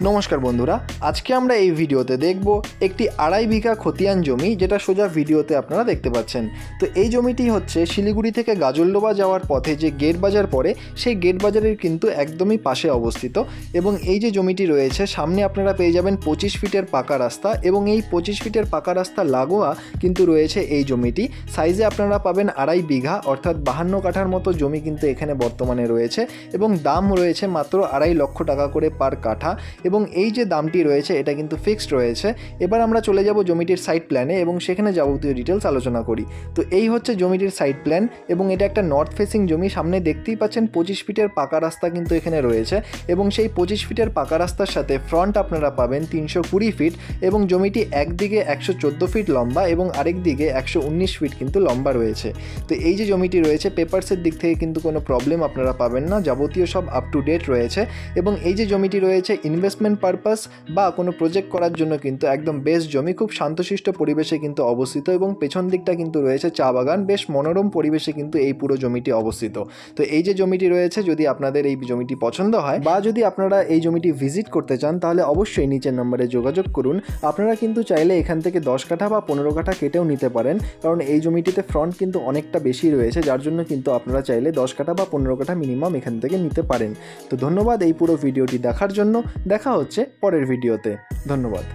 নমস্কার বন্ধুরা, আজকে আমরা এই ভিডিওতে দেখব একটি 2.5 বিঘা খতিয়ান জমি, যেটা সোজা ভিডিওতে আপনারা দেখতে পাচ্ছেন। তো এই জমিটি হচ্ছে শিলিগুড়ি থেকে গাজলডোবা যাওয়ার পথে যে গেট বাজার পড়ে, সেই গেট বাজারের কিন্তু একদমই পাশে অবস্থিত। এবং এই যে জমিটি রয়েছে, সামনে আপনারা পেয়ে যাবেন 25 ফিটের পাকা রাস্তা, এবং এই 25 ফিটের পাকা রাস্তা লাগোয়া কিন্তু রয়েছে এই জমিটি। সাইজে আপনারা পাবেন 2.5 বিঘা, অর্থাৎ 52 কাঠার মতো জমি কিন্তু এখানে বর্তমানে রয়েছে, এবং দাম রয়েছে মাত্র 2.5 লক্ষ টাকা করে পার কাঠা। এবং এই যে দামটি রয়েছে এটা কিন্তু ফিক্সড রয়েছে। এবার আমরা চলে যাব জমিটির সাইট প্ল্যানে এবং সেখানে যাবতীয় ডিটেলস আলোচনা করি। তো এই হচ্ছে জমিটির সাইট প্ল্যান, এবং এটা একটা নর্থ ফেসিং জমি। সামনে দেখতেই পাচ্ছেন 25 ফিটের পাকা রাস্তা কিন্তু এখানে রয়েছে, এবং সেই 25 ফিটের পাকা রাস্তার সাথে ফ্রন্ট আপনারা পাবেন 320 ফিট, এবং জমিটি একদিকে 114 ফিট লম্বা এবং আরেক দিকে 119 ফিট কিন্তু লম্বা রয়েছে। তো এই যে জমিটি রয়েছে, পেপারসের দিক থেকে কিন্তু কোনো প্রবলেম আপনারা পাবেন না, যাবতীয় সব আপ টু ডেট রয়েছে। এবং এই যে জমিটি রয়েছে ইনভেস্টমেন্ট পারপাস বা কোনো প্রজেক্ট করার জন্য কিন্তু একদম বেস্ট জমি, খুব শান্তশিষ্ট পরিবেশে কিন্তু অবস্থিত, এবং পেছন দিকটা কিন্তু রয়েছে চা বাগান। বেশ মনোরম পরিবেশে কিন্তু এই পুরো জমিটি অবস্থিত। তো এই যে জমিটি রয়েছে, যদি আপনাদের এই জমিটি পছন্দ হয় বা যদি আপনারা এই জমিটি ভিজিট করতে চান, তাহলে অবশ্যই নিচের নম্বরে যোগাযোগ করুন। আপনারা কিন্তু চাইলে এখান থেকে 10 কাঠা বা 15 কাঠা কেটেও নিতে পারেন, কারণ এই জমিটিতে ফ্রন্ট কিন্তু অনেকটা বেশি রয়েছে, যার জন্য কিন্তু আপনারা চাইলে 10 কাঠা বা 15 কাঠা মিনিমাম এখান থেকে নিতে পারেন। তো ধন্যবাদ এই পুরো ভিডিওটি দেখার জন্য। দেখা হচ্ছে পরের ভিডিওতে। ধন্যবাদ।